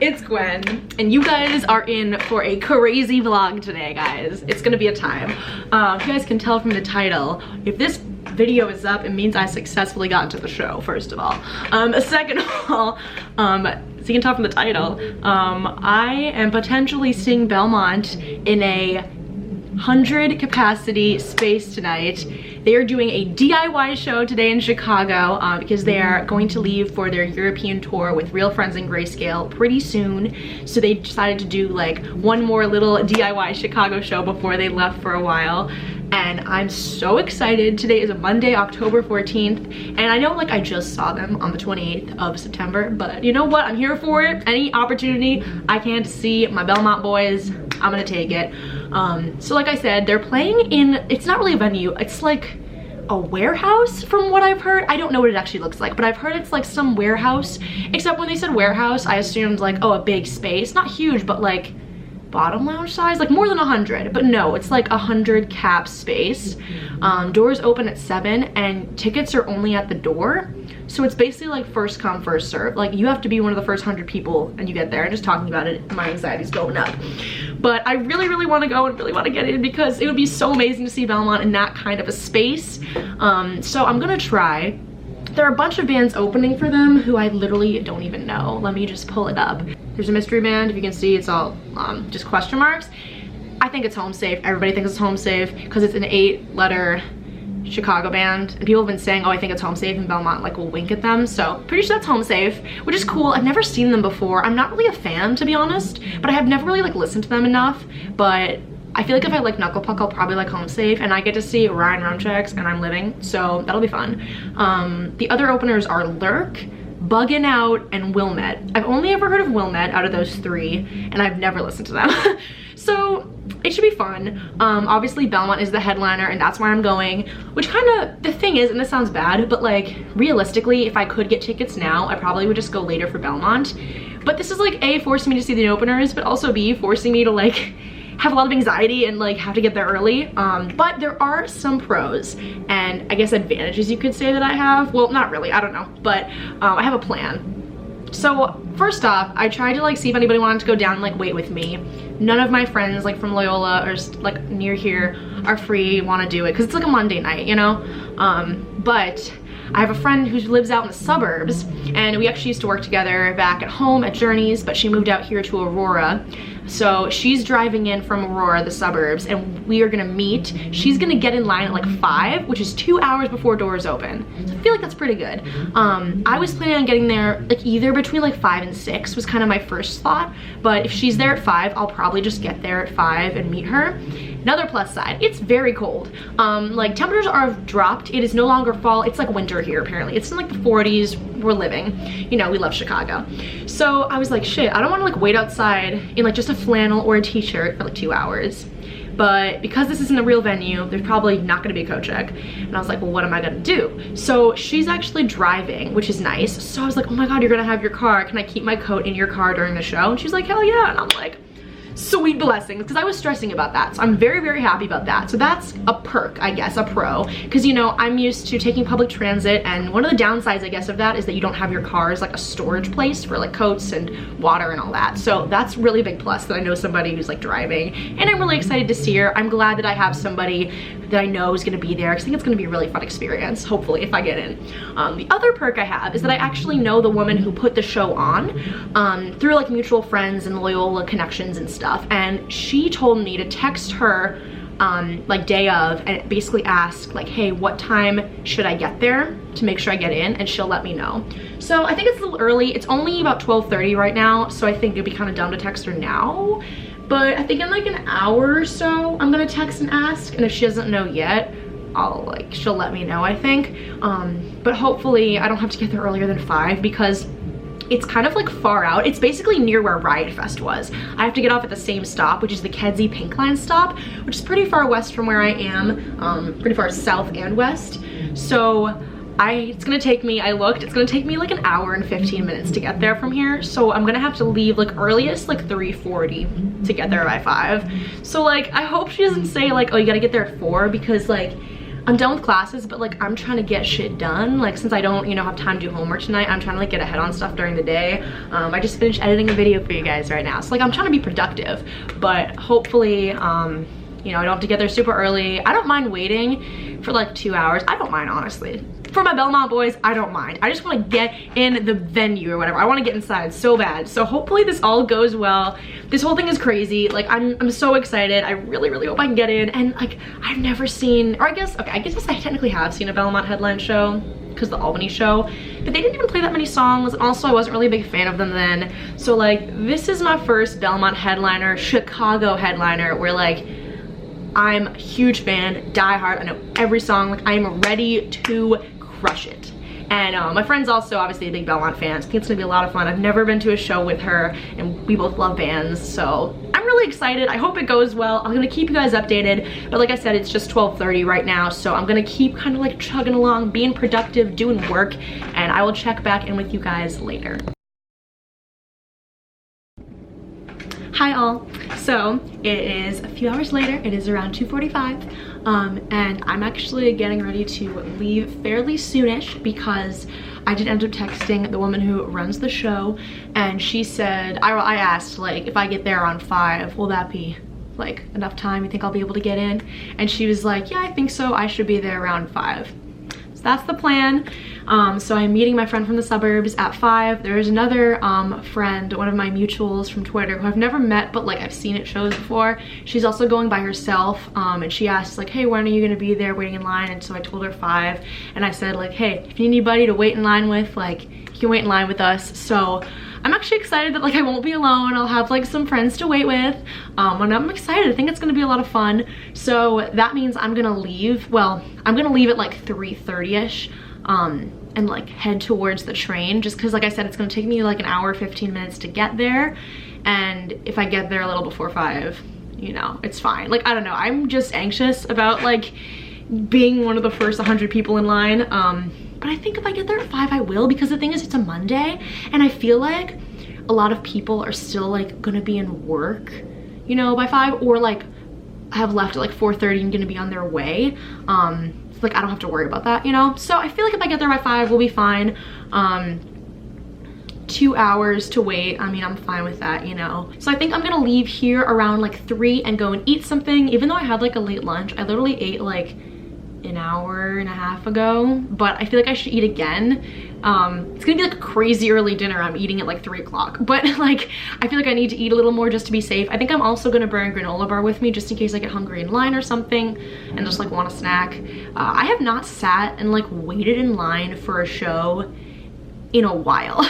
it's Gwen, and you guys are in for a crazy vlog today, guys. It's gonna be a time. If you guys can tell from the title, if this video is up, it means I successfully got into the show, first of all. Second of all, so you can tell from the title, I am potentially seeing Belmont in a 100 capacity space tonight. They are doing a DIY show today in Chicago because they are going to leave for their European tour with Real Friends in Grayscale pretty soon. So they decided to do like one more little DIY Chicago show before they left for a while. And I'm so excited. Today is a Monday, October 14th. And I know like I just saw them on the 28th of September, but you know what? I'm here for it. Any opportunity I can to see my Belmont boys, I'm gonna take it. So like I said, they're playing in, it's not really a venue, it's like a warehouse from what I've heard. I don't know what it actually looks like, but I've heard it's like some warehouse, except when they said warehouse, I assumed like, oh, a big space, not huge, but like bottom lounge size, like more than 100, but no, it's like 100 cap space. Doors open at 7 and tickets are only at the door. So it's basically like first come, first serve. Like you have to be one of the first 100 people and you get there. And just talking about it, my anxiety's going up. But I really, really want to go and really want to get in because it would be so amazing to see Belmont in that kind of a space. So I'm gonna try. There are a bunch of bands opening for them who I literally don't even know. Let me just pull it up. There's a mystery band. If you can see, it's all just question marks. I think it's Home Safe. Everybody thinks it's Home Safe because it's an 8-letter Chicago band, and people have been saying, oh, I think it's Home Safe, and Belmont like will wink at them, so pretty sure that's Home Safe, which is cool. I've never seen them before. I'm not really a fan, to be honest, but I have never really like listened to them enough. But I feel like if I like Knuckle Puck, I'll probably like Home Safe, and I get to see Ryan Rumchecks and I'm Living, so that'll be fun. The other openers are Lurk, Buggin' Out, and Wilmette. I've only ever heard of Wilmette out of those 3, and I've never listened to them. So it should be fun. Obviously Belmont is the headliner and that's where I'm going, which kind of, the thing is, and this sounds bad, but like realistically, if I could get tickets now, I probably would just go later for Belmont. But this is like A, forcing me to see the openers, but also B, forcing me to like have a lot of anxiety and like have to get there early. But there are some pros and I guess advantages you could say that I have. Well, not really, I don't know, but I have a plan. So first off, I tried to like see if anybody wanted to go down and like wait with me. None of my friends like from Loyola or like near here are free, want to do it because it's like a Monday night, you know. But I have a friend who lives out in the suburbs and we actually used to work together back at home at Journeys, but she moved out here to Aurora. So she's driving in from Aurora, the suburbs, and we are gonna meet. She's gonna get in line at like 5, which is 2 hours before doors open. So I feel like that's pretty good. I was planning on getting there like either between like 5 and 6 was kind of my first thought, but if she's there at 5, I'll probably just get there at 5 and meet her. Another plus side, it's very cold. Like temperatures are dropped. It is no longer fall, it's like winter here apparently. It's in like the 40s, we're living. You know, we love Chicago. So I was like, shit, I don't wanna like wait outside in like just a flannel or a t-shirt for like 2 hours. But because this isn't a real venue, there's probably not gonna be a coat check. And I was like, well, what am I gonna do? So she's actually driving, which is nice. So I was like, oh my God, you're gonna have your car. Can I keep my coat in your car during the show? And she's like, hell yeah. And I'm like, sweet blessings, because I was stressing about that. So I'm very, very happy about that. So that's a perk, I guess, a pro. Because, you know, I'm used to taking public transit, and one of the downsides, I guess, of that is that you don't have your car as like a storage place for like coats and water and all that. So that's really a big plus that I know somebody who's like driving, and I'm really excited to see her. I'm glad that I have somebody that I know is gonna be there, because I think it's gonna be a really fun experience, hopefully, if I get in. The other perk I have is that I actually know the woman who put the show on through like mutual friends and Loyola connections and stuff. And she told me to text her like day of and basically ask like, hey, what time should I get there to make sure I get in, and she'll let me know. So I think it's a little early. It's only about 12:30 right now, so I think it'd be kind of dumb to text her now. But I think in like an hour or so, I'm gonna text and ask, and if she doesn't know yet, she'll let me know, I think. But hopefully I don't have to get there earlier than 5 because it's kind of like far out. It's basically near where Riot Fest was. I have to get off at the same stop, which is the Kedzie Pink Line stop, which is pretty far west from where I am, pretty far south and west. So it's gonna take me, I looked, it's gonna take me like an hour and 15 minutes to get there from here. So I'm gonna have to leave like earliest like 3:40 to get there by 5. So like, I hope she doesn't say like, oh, you gotta get there at 4, because like, I'm done with classes, but like I'm trying to get shit done. Like since I don't, you know, have time to do homework tonight, I'm trying to like get ahead on stuff during the day. I just finished editing a video for you guys right now. So like I'm trying to be productive, but hopefully, you know, I don't have to get there super early. I don't mind waiting for like 2 hours. I don't mind, honestly. For my Belmont boys, I don't mind. I just want to get in the venue or whatever. I want to get inside so bad. So hopefully this all goes well. This whole thing is crazy. Like I'm so excited. I really, really hope I can get in. And like I've never seen, or I guess I technically have seen a Belmont headline show because the Albany show, but they didn't even play that many songs. And also I wasn't really a big fan of them then. So like this is my first Belmont headliner, Chicago headliner, where like I'm a huge fan, diehard. I know every song. Like I am ready to crush it. And my friend's also obviously a big Belmont fan. So I think it's gonna be a lot of fun. I've never been to a show with her, and we both love bands, so I'm really excited. I hope it goes well. I'm gonna keep you guys updated, but like I said, it's just 12:30 right now, so I'm gonna keep kind of like chugging along, being productive, doing work, and I will check back in with you guys later. Hi all. So it is a few hours later. It is around 2:45, and I'm actually getting ready to leave fairly soonish because I did end up texting the woman who runs the show, and she said, I asked like, if I get there around 5, will that be like enough time? You think I'll be able to get in? And she was like, yeah, I think so. I should be there around 5. So that's the plan. So I'm meeting my friend from the suburbs at 5. There's another friend, one of my mutuals from Twitter, who I've never met, but like I've seen at shows before. She's also going by herself, and she asked like, hey, when are you gonna be there waiting in line? And so I told her 5, and I said like, hey, if you need anybody to wait in line with, like you can wait in line with us. So I'm actually excited that like I won't be alone. I'll have like some friends to wait with, and I'm excited. I think it's gonna be a lot of fun. So that means I'm gonna leave, well, I'm gonna leave at like 3:30ish, and like head towards the train, just because like I said, it's gonna take me like an hour 15 minutes to get there, and if I get there a little before 5, you know, it's fine. Like I don't know, I'm just anxious about like being one of the first 100 people in line, but I think if I get there at 5 I will, because the thing is it's a Monday and I feel like a lot of people are still like gonna be in work, you know, by 5, or like have left at like 4:30 and gonna be on their way. Like I don't have to worry about that, you know? So I feel like if I get there by 5 we'll be fine. 2 hours to wait, I mean, I'm fine with that, you know? So I think I'm gonna leave here around like 3 and go and eat something. Even though I had like a late lunch, I literally ate like an hour and a half ago, but I feel like I should eat again. It's gonna be like a crazy early dinner. I'm eating at like 3 o'clock, but like I feel like I need to eat a little more just to be safe. I think I'm also gonna bring a granola bar with me just in case I get hungry in line or something and just like want a snack. I have not sat and like waited in line for a show in a while.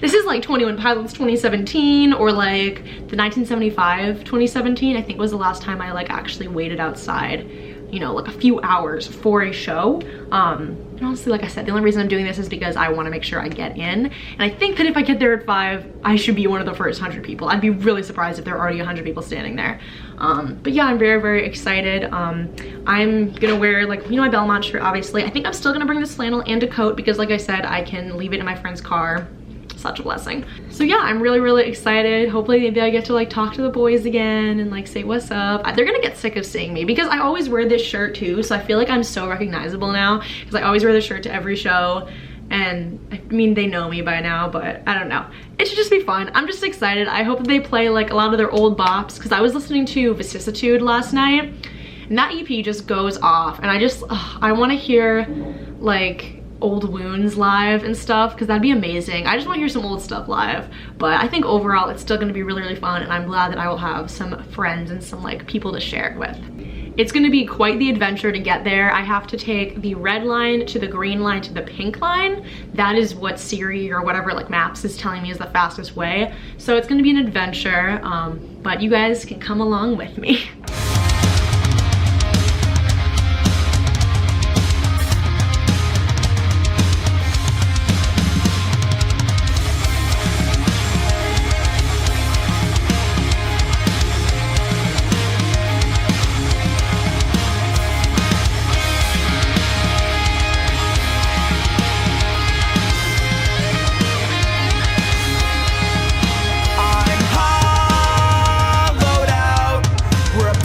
This is like 21 Pilots 2017, or like the 1975 2017 I think was the last time I like actually waited outside, you know, like a few hours for a show. And honestly, like I said, the only reason I'm doing this is because I want to make sure I get in, and I think that if I get there at 5 I should be one of the first 100 people. I'd be really surprised if there are already 100 people standing there. But yeah, I'm very, very excited. I'm gonna wear like, you know, my Belmont shirt obviously. I think I'm still gonna bring this flannel and a coat because like I said, I can leave it in my friend's car. Such a blessing. So yeah, I'm really, really excited. Hopefully maybe I get to like talk to the boys again and like say what's up. They're gonna get sick of seeing me because I always wear this shirt too, so I feel like I'm so recognizable now because I always wear this shirt to every show, and I mean they know me by now, but I don't know, it should just be fun. I'm just excited. I hope that they play like a lot of their old bops, because I was listening to Vicissitude last night and that EP just goes off, and I want to hear like Old Wounds live and stuff, because that'd be amazing. I just want to hear some old stuff live, but I think overall it's still going to be really, really fun, and I'm glad that I will have some friends and some like people to share it with. It's going to be quite the adventure to get there. I have to take the red line to the green line to the pink line. That is what Siri or whatever like Maps is telling me is the fastest way, so it's going to be an adventure, but you guys can come along with me. I'm hollowed out. We're a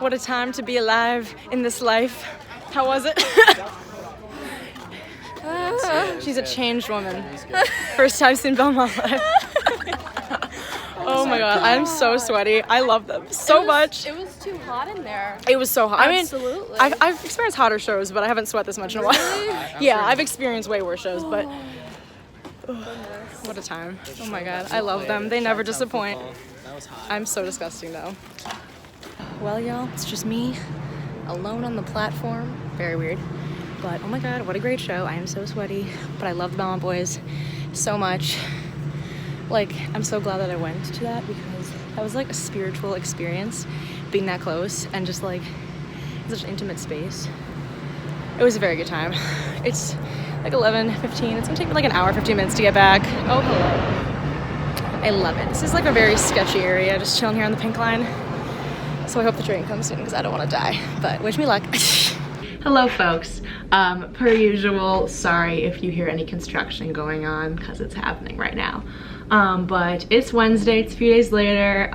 What a time to be alive in this life. How was it? She's a changed woman. First time seen Belmont live. Oh my god, I'm so sweaty. I love them so much. It was too hot in there. It was so hot. Absolutely. I mean, I've experienced hotter shows, but I haven't sweat this much in a while. Yeah, I've experienced way worse shows, but what a time. Oh my god, I love them. They never disappoint. I'm so disgusting though. Well, y'all, it's just me alone on the platform. Very weird. But oh my god, what a great show. I am so sweaty, but I love the Belmont Boys so much. Like, I'm so glad that I went to that because that was like a spiritual experience, being that close and just like in such an intimate space. It was a very good time. It's like 11:15. It's gonna take me like an hour, 15 minutes to get back. Oh, hello. I love it. This is like a very sketchy area, just chilling here on the Pink Line. So I hope the train comes soon because I don't want to die, but wish me luck. Hello folks, per usual, sorry if you hear any construction going on because it's happening right now. But it's Wednesday, it's a few days later.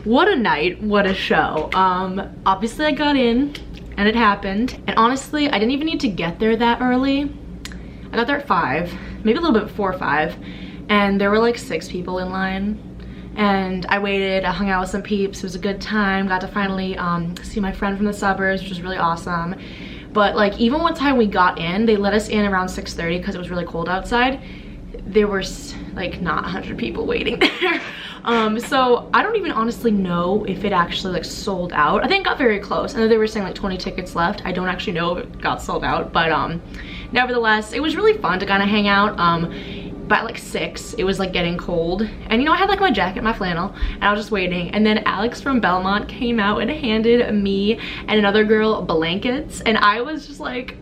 What a night, what a show. Obviously I got in and it happened, and honestly I didn't even need to get there that early. I got there at 5, maybe a little bit before 5, and there were like 6 people in line. And I waited, I hung out with some peeps, it was a good time, got to finally see my friend from the suburbs, which was really awesome. But like, even one time we got in, they let us in around 6:30 because it was really cold outside. There were like not 100 people waiting there. So I don't even honestly know if it actually like sold out. I think it got very close. I know they were saying like 20 tickets left. I don't actually know if it got sold out, but nevertheless, it was really fun to kind of hang out. By like 6, it was like getting cold, and you know, I had like my jacket, my flannel, and I was just waiting, and then Alex from Belmont came out and handed me and another girl blankets, and I was just like,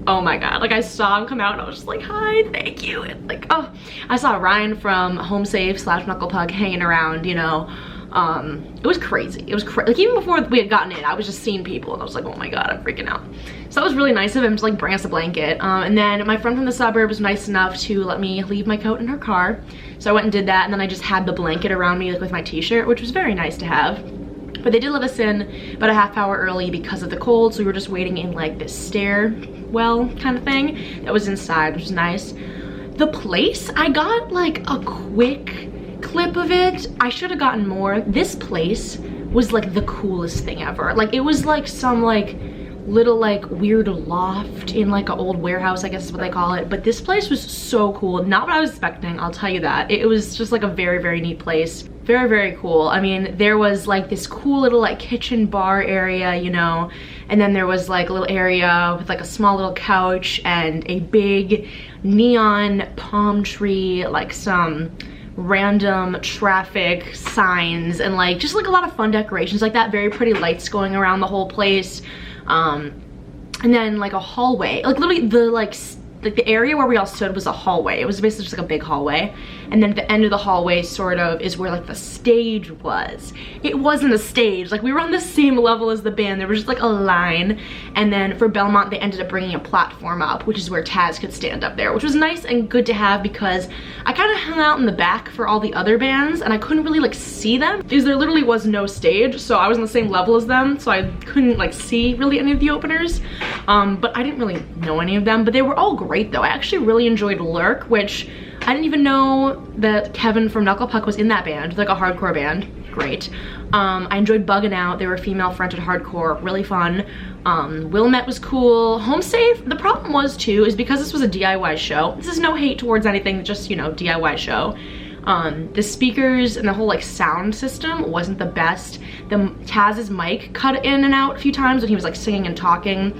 oh my god, like I saw him come out and I was just like, hi, thank you. And like, oh, I saw Ryan from Home Safe / Knuckle Pug hanging around, you know. It was crazy. It was like, even before we had gotten in, I was just seeing people and I was like, oh my god, I'm freaking out. So that was really nice of him to like bring us a blanket. And then my friend from the suburbs was nice enough to let me leave my coat in her car. So I went and did that, and then I just had the blanket around me like with my t-shirt, which was very nice to have. But they did let us in about a half hour early because of the cold, so we were just waiting in like this stairwell kind of thing that was inside, which was nice. The place, I got like a quick clip of it. I should have gotten more. This place was like the coolest thing ever. Like, it was like some like little like weird loft in like an old warehouse, I guess is what they call it. But this place was so cool. Not what I was expecting, I'll tell you that. It was just like a very, very neat place. Very, very cool. I mean, there was like this cool little like kitchen bar area, you know, and then there was like a little area with like a small little couch and a big neon palm tree, like some random traffic signs, and like just like a lot of fun decorations like that. Very pretty lights going around the whole place. And then like a hallway, like literally the like like the area where we all stood was a hallway. It was basically just like a big hallway. And then at the end of the hallway sort of is where like the stage was. It wasn't a stage, like we were on the same level as the band. There was just like a line. And then for Belmont, they ended up bringing a platform up, which is where Taz could stand up there, which was nice and good to have because I kind of hung out in the back for all the other bands and I couldn't really like see them because there literally was no stage. So I was on the same level as them, so I couldn't like see really any of the openers. But I didn't really know any of them, but they were all great though. I actually really enjoyed Lurk, which I didn't even know that Kevin from Knuckle Puck was in that band, like a hardcore band. Great. I enjoyed Buggin' Out. They were female fronted hardcore, really fun. Wilmette was cool. Home Safe, the problem was too, is because this was a DIY show. This is no hate towards anything, just, you know, DIY show. The speakers and the whole like sound system wasn't the best. Taz's mic cut in and out a few times when he was like singing and talking,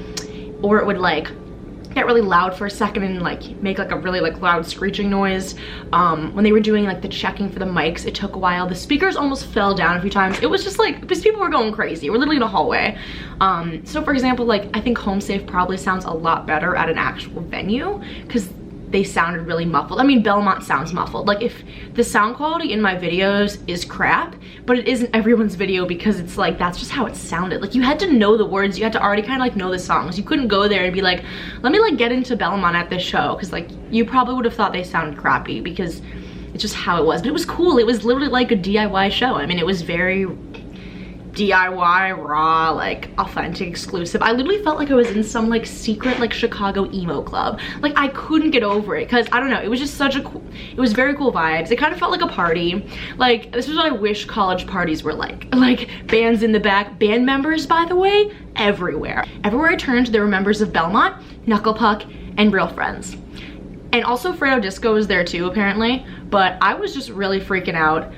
or it would like get really loud for a second and like make like a really like loud screeching noise. When they were doing like the checking for the mics, it took a while. The speakers almost fell down a few times. It was just like, because people were going crazy. We're literally in a hallway. So for example, like I think Home Safe probably sounds a lot better at an actual venue because they sounded really muffled. I mean, Belmont sounds muffled. Like if the sound quality in my videos is crap, but it isn't everyone's video because it's like, that's just how it sounded. Like you had to know the words, you had to already kind of like know the songs. You couldn't go there and be like, let me like get into Belmont at this show. Cause like you probably would have thought they sounded crappy because it's just how it was. But it was cool. It was literally like a DIY show. I mean, it was very DIY, raw, like authentic, exclusive. I literally felt like I was in some like secret like Chicago emo club. Like I couldn't get over it because I don't know, it was just such a cool, it was very cool vibes. It kind of felt like a party. Like this is what I wish college parties were like bands in the back, band members by the way, everywhere. Everywhere I turned there were members of Belmont, Knuckle Puck, and Real Friends. And also Fredo Disco was there too apparently, but I was just really freaking out.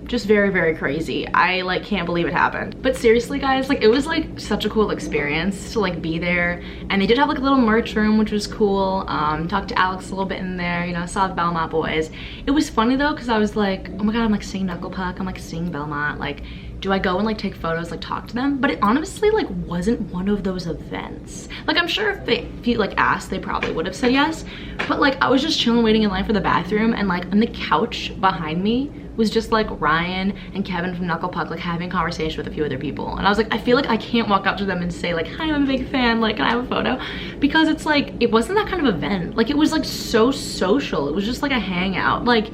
Just very, very crazy. I like can't believe it happened. But seriously guys, like it was like such a cool experience to like be there. And they did have like a little merch room, which was cool. Talked to Alex a little bit in there, you know, saw the Belmont boys. It was funny though, because I was like, oh my god, I'm like seeing Knuckle Puck, I'm like seeing Belmont, like do I go and like take photos, like talk to them? But it honestly like wasn't one of those events. Like I'm sure if you like asked, they probably would have said yes. But like I was just chilling, waiting in line for the bathroom, and like on the couch behind me was just like Ryan and Kevin from Knuckle Puck like having a conversation with a few other people. And I was like, I feel like I can't walk up to them and say like, hi, I'm a big fan, like can I have a photo? Because it's like, it wasn't that kind of event. Like it was like so social. It was just like a hangout. Like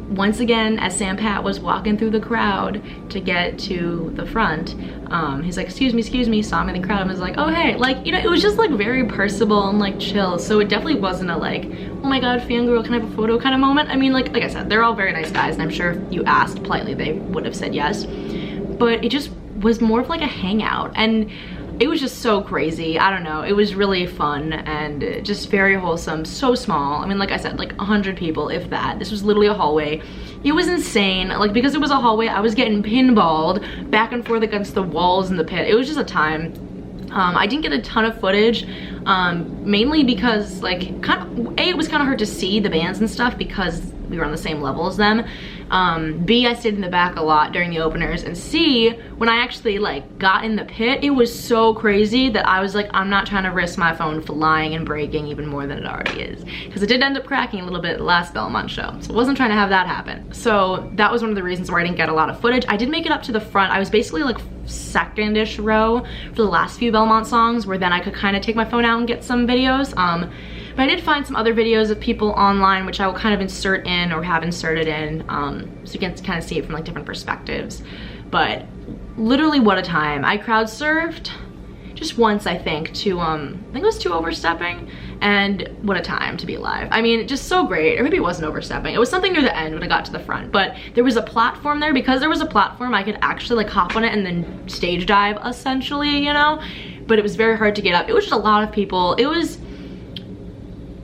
once again, as Sam Pat was walking through the crowd to get to the front, he's like, excuse me, saw me in the crowd and was like, oh hey, like, you know, it was just like very personable and like chill. So it definitely wasn't a like, oh my god, fangirl, can I have a photo kind of moment. I mean, like I said, they're all very nice guys and I'm sure if you asked politely they would have said yes. But it just was more of like a hangout and it was just so crazy. I don't know, it was really fun and just very wholesome, so small. I mean, like I said, like 100 people, if that. This was literally a hallway. It was insane. Like because it was a hallway, I was getting pinballed back and forth against the walls in the pit. It was just a time. I didn't get a ton of footage, mainly because like it was kind of hard to see the bands and stuff because we were on the same level as them. B, I stayed in the back a lot during the openers, and C, when I actually like got in the pit, it was so crazy that I was like, I'm not trying to risk my phone flying and breaking even more than it already is, because it did end up cracking a little bit at the last Belmont show, so I wasn't trying to have that happen. So that was one of the reasons why I didn't get a lot of footage. I did make it up to the front. I was basically like second-ish row for the last few Belmont songs, where then I could kind of take my phone out and get some videos. But I did find some other videos of people online, which I will kind of insert in or have inserted in, so you can kind of see it from like different perspectives. But literally what a time. I crowd surfed just once, I think, to I think it was 2 overstepping, and what a time to be alive. I mean, just so great. Or maybe it wasn't overstepping. It was something near the end when I got to the front, but there was a platform there. Because there was a platform, I could actually like hop on it and then stage dive essentially, you know, but it was very hard to get up. It was just a lot of people. It was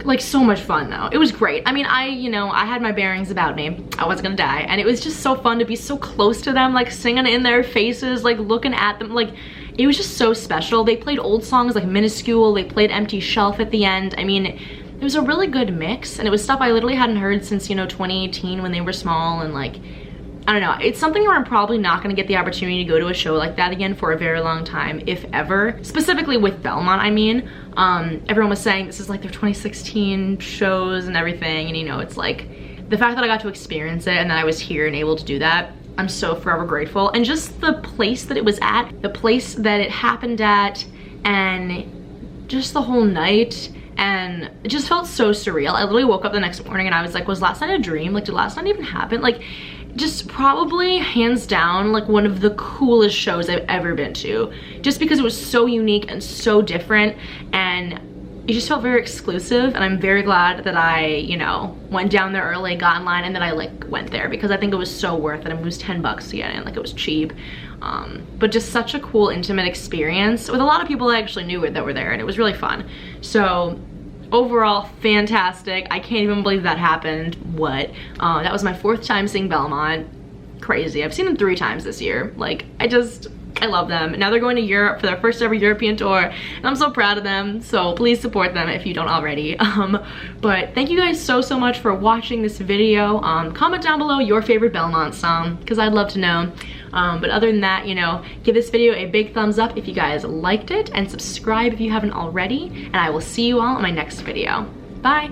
like so much fun though. It was great. I mean, I had my bearings about me. I wasn't gonna die, and it was just so fun to be so close to them, like singing in their faces, like looking at them. Like it was just so special. They played old songs like Minuscule, they played Empty Shelf at the end. I mean, it was a really good mix, and it was stuff I literally hadn't heard since, you know, 2018 when they were small, and like I don't know, it's something where I'm probably not gonna get the opportunity to go to a show like that again for a very long time, if ever. Specifically with Belmont, I mean. Everyone was saying this is like their 2016 shows and everything, and you know, it's like, the fact that I got to experience it and that I was here and able to do that, I'm so forever grateful. And just the place that it was at, the place that it happened at, and just the whole night, and it just felt so surreal. I literally woke up the next morning and I was like, was last night a dream? Like, did last night even happen? Like, just probably hands down like one of the coolest shows I've ever been to, just because it was so unique and so different, and it just felt very exclusive. And I'm very glad that I, you know, went down there early, got in line, and then I like went there, because I think it was so worth it. I mean, it was 10 bucks to get in, like it was cheap. But just such a cool, intimate experience with a lot of people I actually knew that were there, and it was really fun. So overall, fantastic. I can't even believe that happened. What? That was my 4th time seeing Belmont. Crazy. I've seen them 3 times this year. Like, I love them. Now they're going to Europe for their first ever European tour, and I'm so proud of them. So please support them if you don't already. But thank you guys so much for watching this video. Comment down below your favorite Belmont song, because I'd love to know. But other than that, you know, give this video a big thumbs up if you guys liked it, and subscribe if you haven't already, and I will see you all in my next video. Bye!